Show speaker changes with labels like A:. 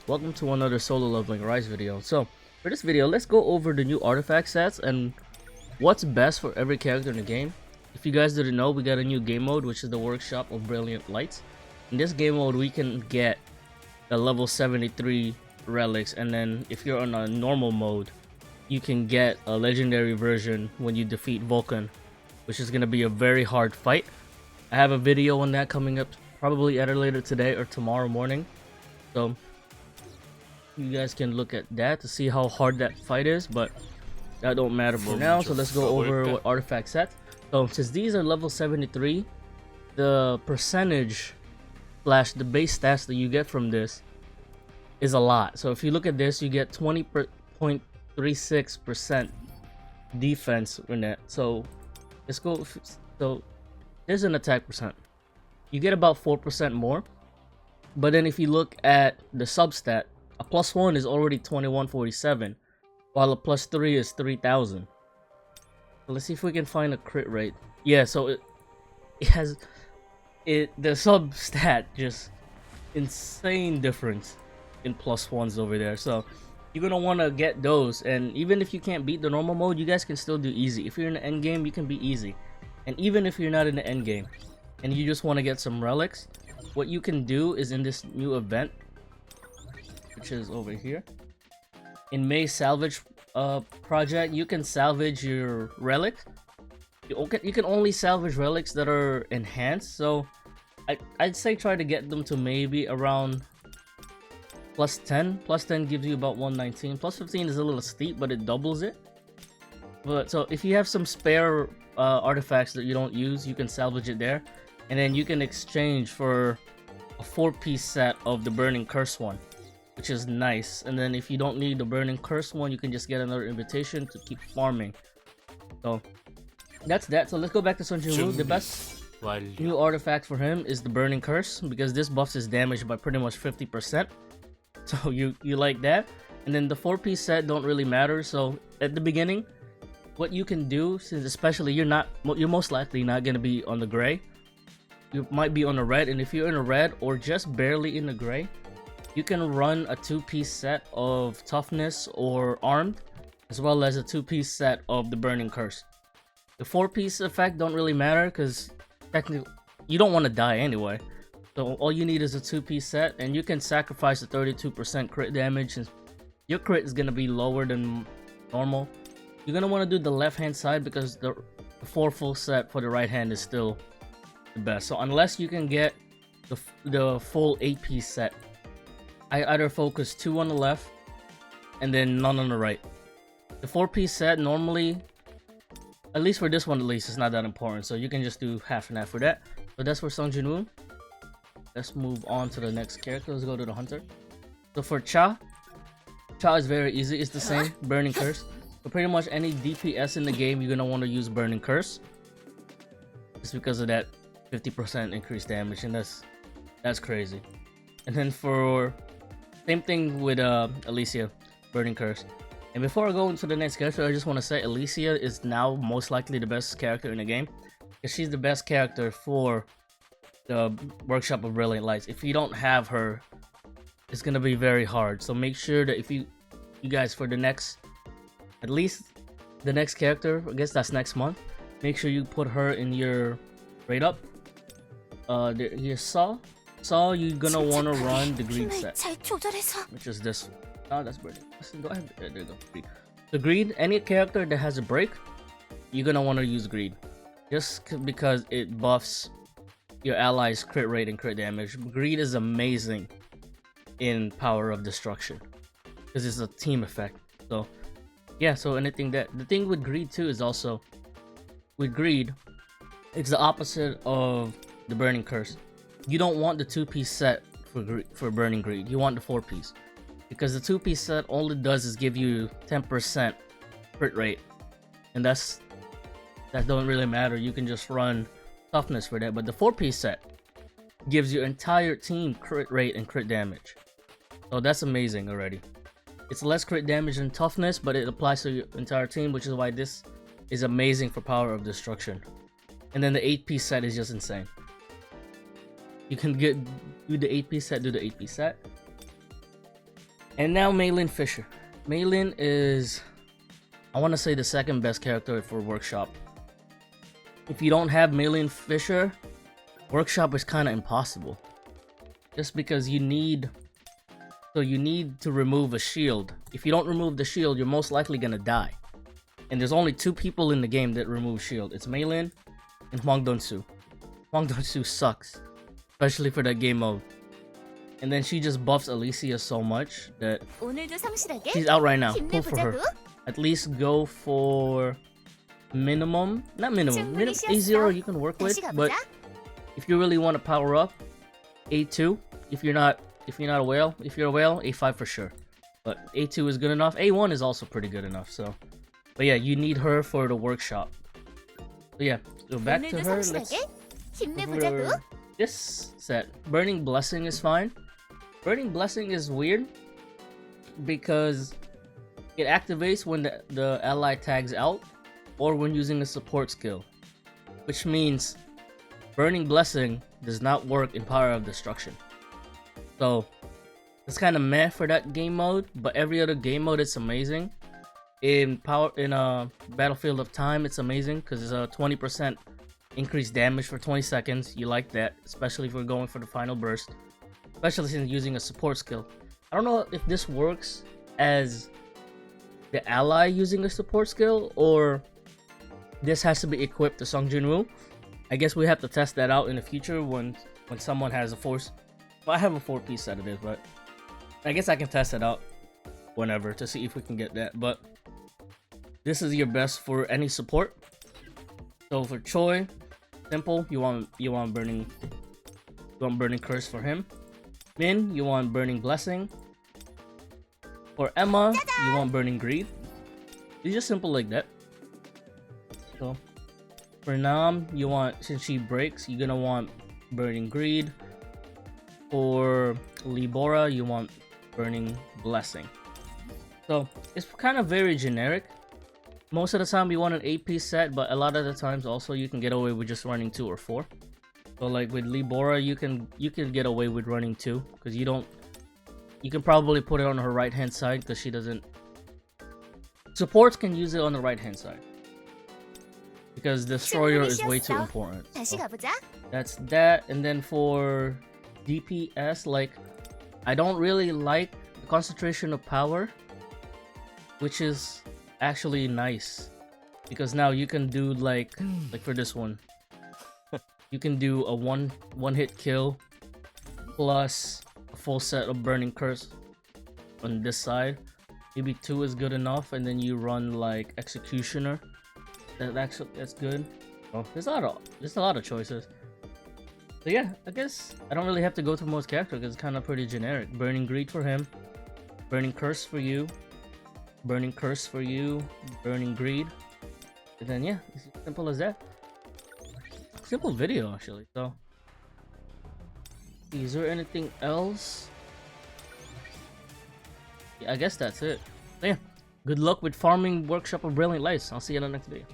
A: Welcome to another sololevelingarise video. So, for this video, let's go over the new artifact sets and what's best for every character in the game. If you guys didn't know, we got a new game mode, which is the Workshop of Brilliant Lights. In this game mode, we can get the level 73 relics, and then if you're on a normal mode, you can get a legendary version when you defeat Vulcan, which is going to be a very hard fight. I have a video on that coming up probably either later today or tomorrow morning. So you guys can look at that to see how hard that fight is, but that don't matter for now. So let's go over what artifact set. So since these are level 73, the percentage slash the base stats that you get from this is a lot. So if you look at this, you get 20.36% defense in that. So let's go. So there's an attack percent. You get about 4% more. But then if you look at the substat, a +1 is already 2147, while a +3 is 3000. So let's see if we can find a crit rate. Yeah, so it has the substat just insane difference in +1s over there. So you're gonna want to get those, and even if you can't beat the normal mode, you guys can still do easy. If you're in the end game, you can be easy. And even if you're not in the end game and you just want to get some relics, what you can do is in this new event, which is over here in May Salvage project, you can salvage your relic. You can only salvage relics that are enhanced, so I'd say try to get them to maybe around +10. +10 gives you about 119. +15 is a little steep, but it doubles it. But so if you have some spare artifacts that you don't use, you can salvage it there, and then you can exchange for a 4-piece set of the Burning Curse one, which is nice. And then if you don't need the Burning Curse one, you can just get another invitation to keep farming. So that's that. So let's go back to Jinwoo. The best new artifact for him is the Burning Curse, because this buffs his damage by pretty much 50%. So you like that. And then the 4-piece set don't really matter. So at the beginning, what you can do, since especially you're most likely not going to be on the gray, you might be on the red, and if you're in a red or just barely in the gray, you can run a 2-piece set of toughness or armed, as well as a 2-piece set of the Burning Curse. The 4-piece effect don't really matter because technically you don't want to die anyway. So all you need is a 2-piece set, and you can sacrifice the 32% crit damage, and your crit is going to be lower than normal. You're going to want to do the left hand side because the 4 full set for the right hand is still the best. So unless you can get the full 8-piece set, I either focus 2 on the left and then none on the right. The 4-piece set normally, at least for this one at least, it's not that important, so you can just do half and half for that. But that's for Jinwoo. Let's move on to the next character. Let's go to the hunter. So for Cha is very easy. It's the same Burning Curse. So pretty much any DPS in the game, you're gonna want to use Burning Curse, just because of that 50% increased damage, and that's crazy. And then for same thing with Alicia, Burning Curse. And before I go into the next character, I just want to say Alicia is now most likely the best character in the game, because she's the best character for the Workshop of Brilliant Lights. If you don't have her, it's gonna be very hard. So make sure that if you guys, for the next, at least the next character, I guess that's next month, make sure you put her in your rate up. Here's Saw, you're gonna want to run the greed set, which is this. Oh, that's brilliant. Go ahead. There you go. Greed. The greed, any character that has a break, you're gonna want to use greed, just because it buffs your allies' crit rate and crit damage. Greed is amazing in Power of Destruction because it's a team effect. So yeah, so anything the thing with greed too is also with greed, it's the opposite of the Burning Curse. You don't want the 2-piece set for Burning Greed. You want the 4-piece, because the 2-piece set, all it does is give you 10% crit rate, and that don't really matter. You can just run toughness for that. But the 4-piece set gives your entire team crit rate and crit damage, so that's amazing already. It's less crit damage than toughness, but it applies to your entire team, which is why this is amazing for Power of Destruction. And then the 8-piece set is just insane. You can do the 8-piece set, And now Meilin Fisher. Meilin is, I want to say, the second best character for Workshop. If you don't have Meilin Fisher, Workshop is kind of impossible. Just because you need to remove a shield. If you don't remove the shield, you're most likely gonna die. And there's only 2 people in the game that remove shield. It's Meilin and Hwang Dong-soo. Hwang Dong-soo sucks, especially for that game mode. And then she just buffs Alicia so much that she's out right now. Pull for her. At least go for minimum, not minimum, A0 you can work with, but if you really want to power up, A2. If you're a whale, A5 for sure. But A2 is good enough. A1 is also pretty good enough. So, but yeah, you need her for the workshop. So yeah, go back to her. Let's over this set. Burning Blessing is fine. Burning Blessing is weird because it activates when the ally tags out or when using a support skill, which means Burning Blessing does not work in Power of Destruction. So it's kind of meh for that game mode, but every other game mode it's amazing. In Battlefield of Time it's amazing because it's a 20% increased damage for 20 seconds. You like that, especially if we're going for the final burst, especially since using a support skill. I don't know if this works as the ally using a support skill or this has to be equipped to Jinwoo. I guess we have to test that out in the future when someone has a force. Well, I have a 4-piece set of this, but I guess I can test it out whenever to see if we can get that. But this is your best for any support. So for Choi, simple. You want burning curse for him. Min, you want burning blessing. For Emma, you want burning greed. It's just simple like that. So for Nam, you want, since she breaks, you're gonna want burning greed. For Libora, you want burning blessing. So it's kind of very generic. Most of the time you want an 8-piece set, but a lot of the times also you can get away with just running 2 or 4. So like with Libora, you can get away with running 2 because you can probably put it on her right hand side because she doesn't. Supports can use it on the right hand side because Destroyer is way too important. So that's that. And then for DPS, like, I don't really like the concentration of power, which is actually nice because now you can do like for this one, you can do a one hit kill plus a full set of burning curse on this side. Maybe 2 is good enough, and then you run like executioner. That's good. Oh, there's a lot of choices. So yeah, I guess I don't really have to go through most characters because it's kind of pretty generic. Burning Greed for him, Burning Curse for you, Burning Curse for you, Burning Greed, and then yeah, it's as simple as that. Simple video actually. So, is there anything else? Yeah, I guess that's it. So yeah, good luck with farming Workshop of Brilliant Lights. I'll see you in the next video.